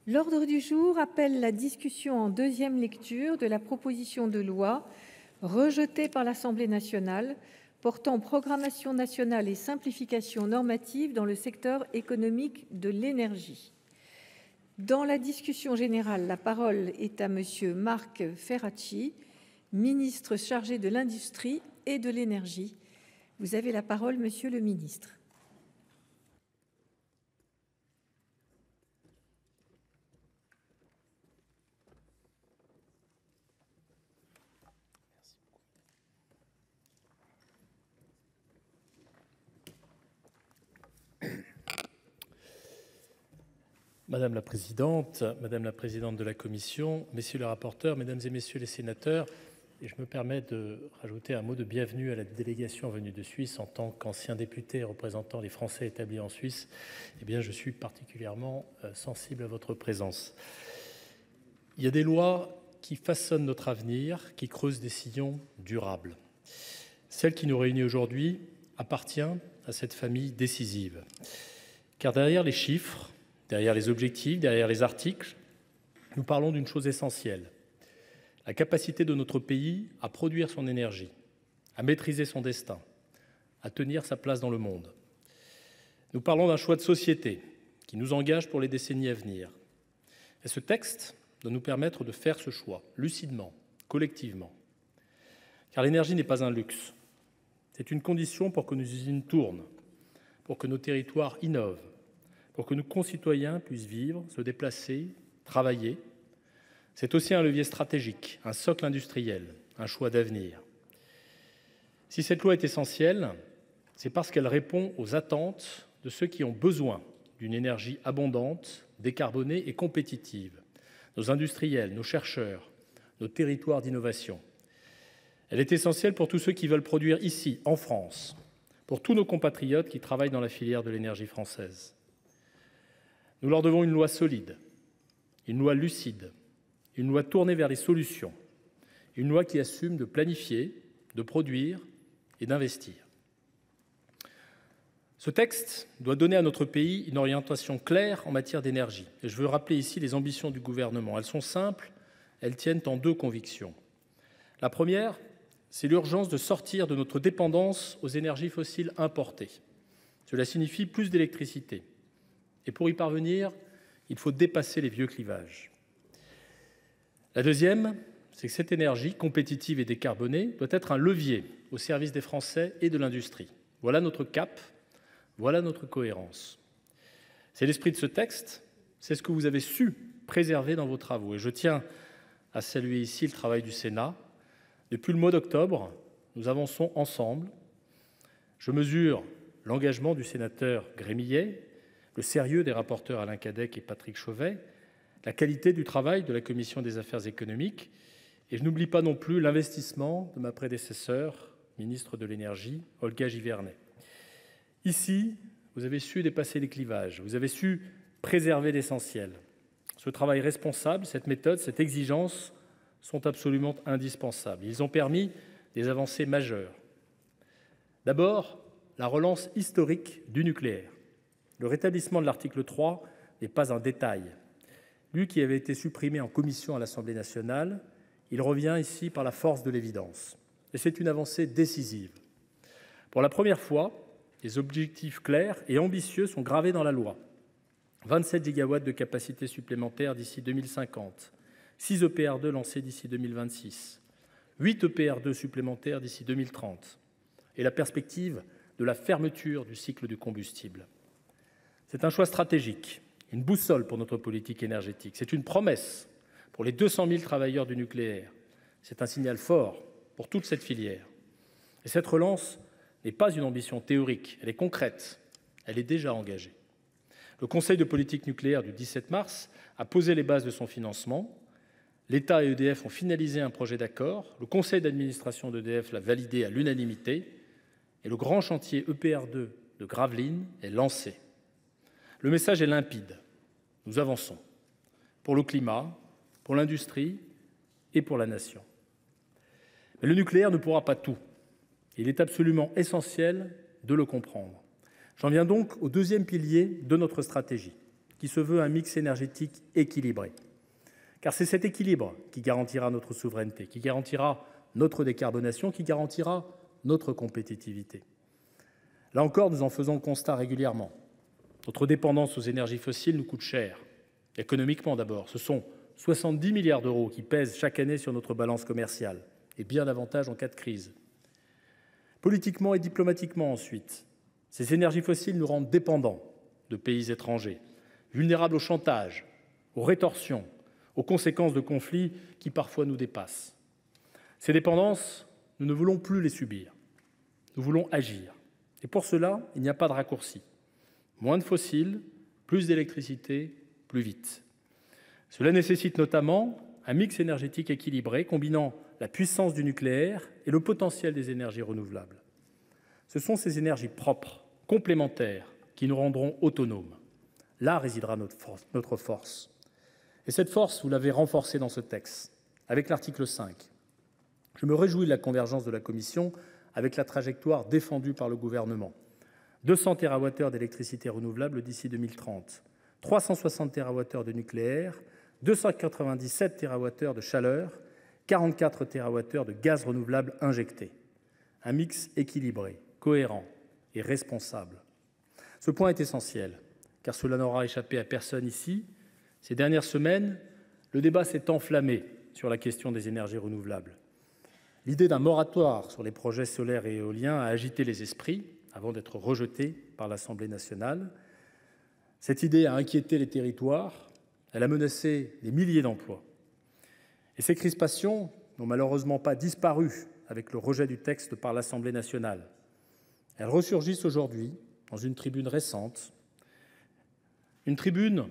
L'ordre du jour appelle la discussion en deuxième lecture de la proposition de loi, rejetée par l'Assemblée nationale, portant programmation nationale et simplification normative dans le secteur économique de l'énergie. Dans la discussion générale, la parole est à Monsieur Marc Ferracci, ministre chargé de l'Industrie et de l'Énergie. Vous avez la parole, Monsieur le ministre. Madame la Présidente de la Commission, Messieurs les rapporteurs, Mesdames et Messieurs les sénateurs, et je me permets de rajouter un mot de bienvenue à la délégation venue de Suisse. En tant qu'ancien député représentant les Français établis en Suisse, eh bien, je suis particulièrement sensible à votre présence. Il y a des lois qui façonnent notre avenir, qui creusent des sillons durables. Celle qui nous réunit aujourd'hui appartient à cette famille décisive. Car derrière les chiffres, derrière les objectifs, derrière les articles, nous parlons d'une chose essentielle, la capacité de notre pays à produire son énergie, à maîtriser son destin, à tenir sa place dans le monde. Nous parlons d'un choix de société qui nous engage pour les décennies à venir. Et ce texte doit nous permettre de faire ce choix, lucidement, collectivement. Car l'énergie n'est pas un luxe, c'est une condition pour que nos usines tournent, pour que nos territoires innovent, pour que nos concitoyens puissent vivre, se déplacer, travailler. C'est aussi un levier stratégique, un socle industriel, un choix d'avenir. Si cette loi est essentielle, c'est parce qu'elle répond aux attentes de ceux qui ont besoin d'une énergie abondante, décarbonée et compétitive, nos industriels, nos chercheurs, nos territoires d'innovation. Elle est essentielle pour tous ceux qui veulent produire ici, en France, pour tous nos compatriotes qui travaillent dans la filière de l'énergie française. Nous leur devons une loi solide, une loi lucide, une loi tournée vers les solutions, une loi qui assume de planifier, de produire et d'investir. Ce texte doit donner à notre pays une orientation claire en matière d'énergie. Et je veux rappeler ici les ambitions du gouvernement. Elles sont simples, elles tiennent en deux convictions. La première, c'est l'urgence de sortir de notre dépendance aux énergies fossiles importées. Cela signifie plus d'électricité. Et pour y parvenir, il faut dépasser les vieux clivages. La deuxième, c'est que cette énergie compétitive et décarbonée doit être un levier au service des Français et de l'industrie. Voilà notre cap, voilà notre cohérence. C'est l'esprit de ce texte, c'est ce que vous avez su préserver dans vos travaux. Et je tiens à saluer ici le travail du Sénat. Depuis le mois d'octobre, nous avançons ensemble. Je mesure l'engagement du sénateur Grémillet, le sérieux des rapporteurs Alain Cadec et Patrick Chauvet, la qualité du travail de la Commission des affaires économiques, et je n'oublie pas non plus l'investissement de ma prédécesseure, ministre de l'Énergie, Olga Givernet. Ici, vous avez su dépasser les clivages, vous avez su préserver l'essentiel. Ce travail responsable, cette méthode, cette exigence sont absolument indispensables. Ils ont permis des avancées majeures. D'abord, la relance historique du nucléaire. Le rétablissement de l'article 3 n'est pas un détail. Lui qui avait été supprimé en commission à l'Assemblée nationale, il revient ici par la force de l'évidence. Et c'est une avancée décisive. Pour la première fois, des objectifs clairs et ambitieux sont gravés dans la loi. 27 gigawatts de capacité supplémentaire d'ici 2050, 6 EPR2 lancés d'ici 2026, 8 EPR2 supplémentaires d'ici 2030, et la perspective de la fermeture du cycle du combustible. C'est un choix stratégique, une boussole pour notre politique énergétique. C'est une promesse pour les 200 000 travailleurs du nucléaire. C'est un signal fort pour toute cette filière. Et cette relance n'est pas une ambition théorique, elle est concrète, elle est déjà engagée. Le Conseil de politique nucléaire du 17 mars a posé les bases de son financement. L'État et EDF ont finalisé un projet d'accord. Le conseil d'administration d'EDF l'a validé à l'unanimité. Et le grand chantier EPR2 de Gravelines est lancé. Le message est limpide. Nous avançons pour le climat, pour l'industrie et pour la nation. Mais le nucléaire ne pourra pas tout. Il est absolument essentiel de le comprendre. J'en viens donc au deuxième pilier de notre stratégie, qui se veut un mix énergétique équilibré. Car c'est cet équilibre qui garantira notre souveraineté, qui garantira notre décarbonation, qui garantira notre compétitivité. Là encore, nous en faisons le constat régulièrement. Notre dépendance aux énergies fossiles nous coûte cher. Économiquement d'abord, ce sont 70 milliards d'euros qui pèsent chaque année sur notre balance commerciale, et bien davantage en cas de crise. Politiquement et diplomatiquement ensuite, ces énergies fossiles nous rendent dépendants de pays étrangers, vulnérables au chantage, aux rétorsions, aux conséquences de conflits qui parfois nous dépassent. Ces dépendances, nous ne voulons plus les subir. Nous voulons agir. Et pour cela, il n'y a pas de raccourci. Moins de fossiles, plus d'électricité, plus vite. Cela nécessite notamment un mix énergétique équilibré combinant la puissance du nucléaire et le potentiel des énergies renouvelables. Ce sont ces énergies propres, complémentaires, qui nous rendront autonomes. Là résidera notre force. Et cette force, vous l'avez renforcée dans ce texte, avec l'article 5. Je me réjouis de la convergence de la Commission avec la trajectoire défendue par le gouvernement. 200 TWh d'électricité renouvelable d'ici 2030, 360 TWh de nucléaire, 297 TWh de chaleur, 44 TWh de gaz renouvelable injecté. Un mix équilibré, cohérent et responsable. Ce point est essentiel, car cela n'aura échappé à personne ici. Ces dernières semaines, le débat s'est enflammé sur la question des énergies renouvelables. L'idée d'un moratoire sur les projets solaires et éoliens a agité les esprits avant d'être rejetée par l'Assemblée nationale. Cette idée a inquiété les territoires, elle a menacé des milliers d'emplois. Et ces crispations n'ont malheureusement pas disparu avec le rejet du texte par l'Assemblée nationale. Elles ressurgissent aujourd'hui dans une tribune récente, une tribune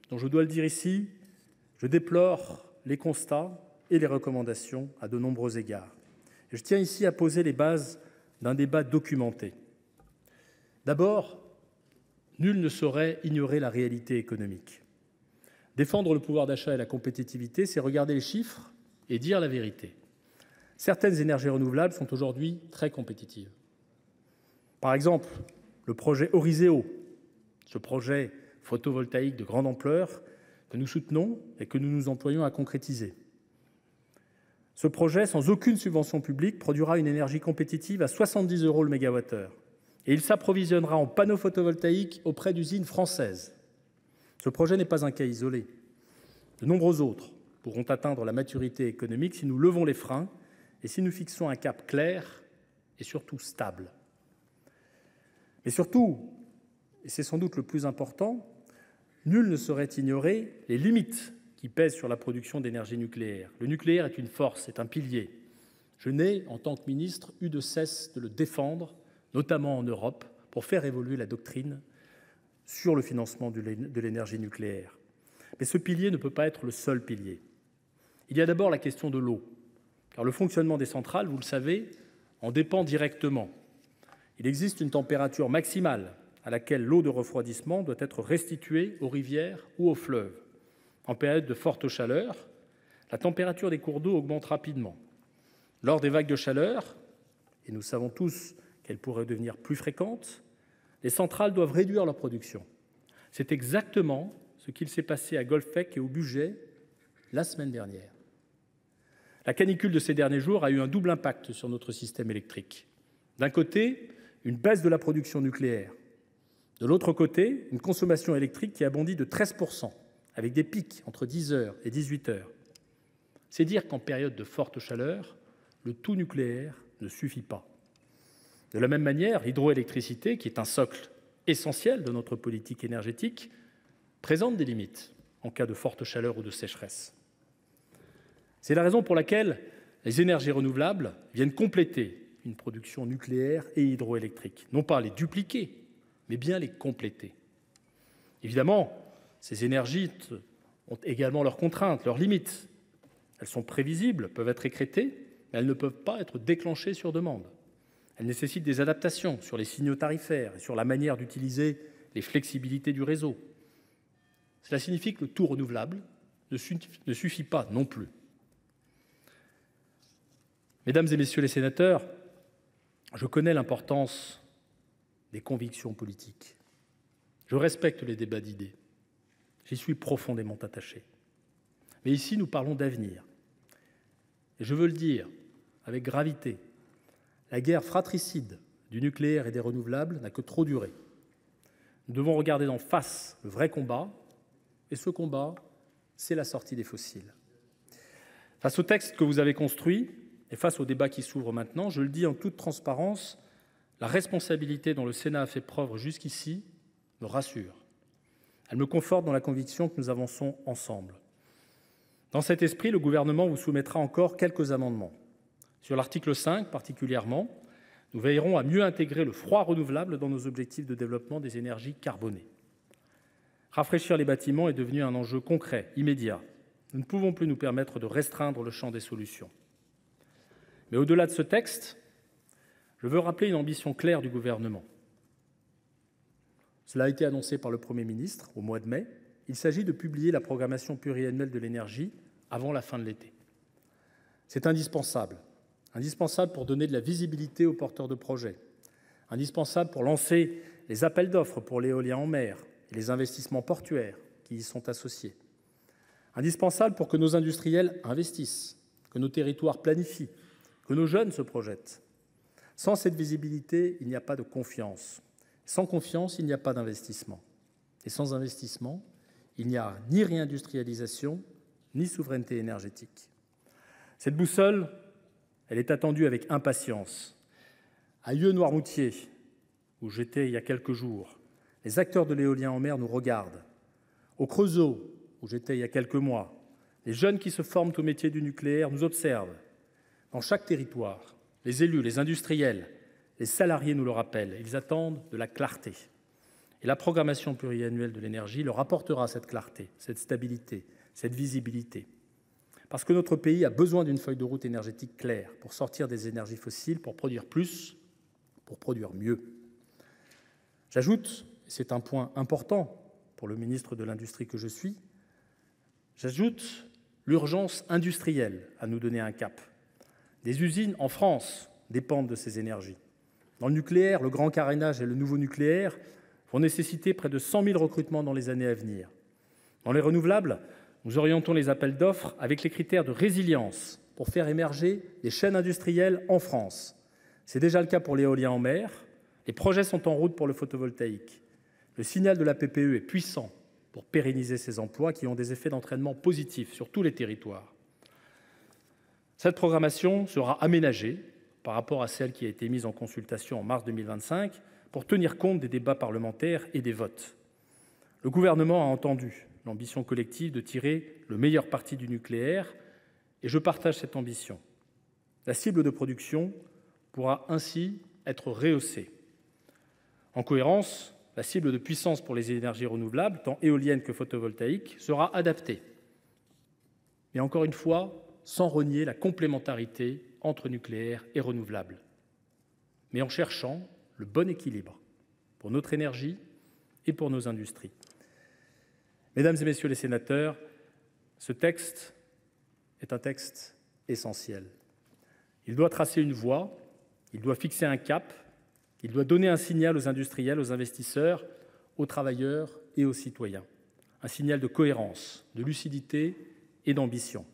dont je dois le dire ici, je déplore les constats et les recommandations à de nombreux égards. Et je tiens ici à poser les bases d'un débat documenté. D'abord, nul ne saurait ignorer la réalité économique. Défendre le pouvoir d'achat et la compétitivité, c'est regarder les chiffres et dire la vérité. Certaines énergies renouvelables sont aujourd'hui très compétitives. Par exemple, le projet Oriseo, ce projet photovoltaïque de grande ampleur que nous soutenons et que nous nous employons à concrétiser. Ce projet, sans aucune subvention publique, produira une énergie compétitive à 70 € le mégawattheure. Et il s'approvisionnera en panneaux photovoltaïques auprès d'usines françaises. Ce projet n'est pas un cas isolé. De nombreux autres pourront atteindre la maturité économique si nous levons les freins et si nous fixons un cap clair et surtout stable. Mais surtout, et c'est sans doute le plus important, nul ne saurait ignorer les limites qui pèsent sur la production d'énergie nucléaire. Le nucléaire est une force, c'est un pilier. Je n'ai, en tant que ministre, eu de cesse de le défendre, notamment en Europe, pour faire évoluer la doctrine sur le financement de l'énergie nucléaire. Mais ce pilier ne peut pas être le seul pilier. Il y a d'abord la question de l'eau, car le fonctionnement des centrales, vous le savez, en dépend directement. Il existe une température maximale à laquelle l'eau de refroidissement doit être restituée aux rivières ou aux fleuves. En période de forte chaleur, la température des cours d'eau augmente rapidement. Lors des vagues de chaleur, et nous savons tous qu'elles pourraient devenir plus fréquentes, les centrales doivent réduire leur production. C'est exactement ce qu'il s'est passé à Golfech et au Bugey la semaine dernière. La canicule de ces derniers jours a eu un double impact sur notre système électrique. D'un côté, une baisse de la production nucléaire. De l'autre côté, une consommation électrique qui a bondi de 13%, avec des pics entre 10h et 18h. C'est dire qu'en période de forte chaleur, le tout nucléaire ne suffit pas. De la même manière, l'hydroélectricité, qui est un socle essentiel de notre politique énergétique, présente des limites en cas de forte chaleur ou de sécheresse. C'est la raison pour laquelle les énergies renouvelables viennent compléter une production nucléaire et hydroélectrique. Non pas les dupliquer, mais bien les compléter. Évidemment, ces énergies ont également leurs contraintes, leurs limites. Elles sont prévisibles, peuvent être écrêtées, mais elles ne peuvent pas être déclenchées sur demande. Elles nécessitent des adaptations sur les signaux tarifaires et sur la manière d'utiliser les flexibilités du réseau. Cela signifie que le tout renouvelable ne suffit pas non plus. Mesdames et messieurs les sénateurs, je connais l'importance des convictions politiques. Je respecte les débats d'idées. J'y suis profondément attaché. Mais ici, nous parlons d'avenir. Et je veux le dire avec gravité, la guerre fratricide du nucléaire et des renouvelables n'a que trop duré. Nous devons regarder en face le vrai combat, et ce combat, c'est la sortie des fossiles. Face au texte que vous avez construit et face au débat qui s'ouvre maintenant, je le dis en toute transparence, la responsabilité dont le Sénat a fait preuve jusqu'ici me rassure. Elle me conforte dans la conviction que nous avançons ensemble. Dans cet esprit, le gouvernement vous soumettra encore quelques amendements. Sur l'article 5 particulièrement, nous veillerons à mieux intégrer le froid renouvelable dans nos objectifs de développement des énergies carbonées. Rafraîchir les bâtiments est devenu un enjeu concret, immédiat. Nous ne pouvons plus nous permettre de restreindre le champ des solutions. Mais au-delà de ce texte, je veux rappeler une ambition claire du gouvernement. Cela a été annoncé par le Premier ministre au mois de mai. Il s'agit de publier la programmation pluriannuelle de l'énergie avant la fin de l'été. C'est indispensable. Indispensable pour donner de la visibilité aux porteurs de projets. Indispensable pour lancer les appels d'offres pour l'éolien en mer et les investissements portuaires qui y sont associés. Indispensable pour que nos industriels investissent, que nos territoires planifient, que nos jeunes se projettent. Sans cette visibilité, il n'y a pas de confiance. Sans confiance, il n'y a pas d'investissement. Et sans investissement, il n'y a ni réindustrialisation, ni souveraineté énergétique. Cette boussole, elle est attendue avec impatience. À Lieu-Noirmoutier, où j'étais il y a quelques jours, les acteurs de l'éolien en mer nous regardent. Au Creusot, où j'étais il y a quelques mois, les jeunes qui se forment au métier du nucléaire nous observent. Dans chaque territoire, les élus, les industriels, les salariés nous le rappellent. Ils attendent de la clarté. Et la programmation pluriannuelle de l'énergie leur apportera cette clarté, cette stabilité, cette visibilité. Parce que notre pays a besoin d'une feuille de route énergétique claire pour sortir des énergies fossiles, pour produire plus, pour produire mieux. J'ajoute, et c'est un point important pour le ministre de l'Industrie que je suis, j'ajoute l'urgence industrielle à nous donner un cap. Des usines en France dépendent de ces énergies. Dans le nucléaire, le grand carénage et le nouveau nucléaire vont nécessiter près de 100 000 recrutements dans les années à venir. Dans les renouvelables, nous orientons les appels d'offres avec les critères de résilience pour faire émerger des chaînes industrielles en France. C'est déjà le cas pour l'éolien en mer. Les projets sont en route pour le photovoltaïque. Le signal de la PPE est puissant pour pérenniser ces emplois qui ont des effets d'entraînement positifs sur tous les territoires. Cette programmation sera aménagée par rapport à celle qui a été mise en consultation en mars 2025 pour tenir compte des débats parlementaires et des votes. Le gouvernement a entendu l'ambition collective de tirer le meilleur parti du nucléaire et je partage cette ambition. La cible de production pourra ainsi être rehaussée. En cohérence, la cible de puissance pour les énergies renouvelables, tant éoliennes que photovoltaïques, sera adaptée. Mais encore une fois, sans renier la complémentarité entre nucléaire et renouvelable, mais en cherchant le bon équilibre pour notre énergie et pour nos industries. Mesdames et messieurs les sénateurs, ce texte est un texte essentiel. Il doit tracer une voie, il doit fixer un cap, il doit donner un signal aux industriels, aux investisseurs, aux travailleurs et aux citoyens. Un signal de cohérence, de lucidité et d'ambition.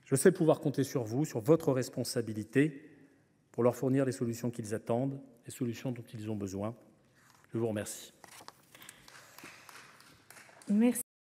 Je sais pouvoir compter sur vous, sur votre responsabilité pour leur fournir les solutions qu'ils attendent, les solutions dont ils ont besoin. Je vous remercie. Merci.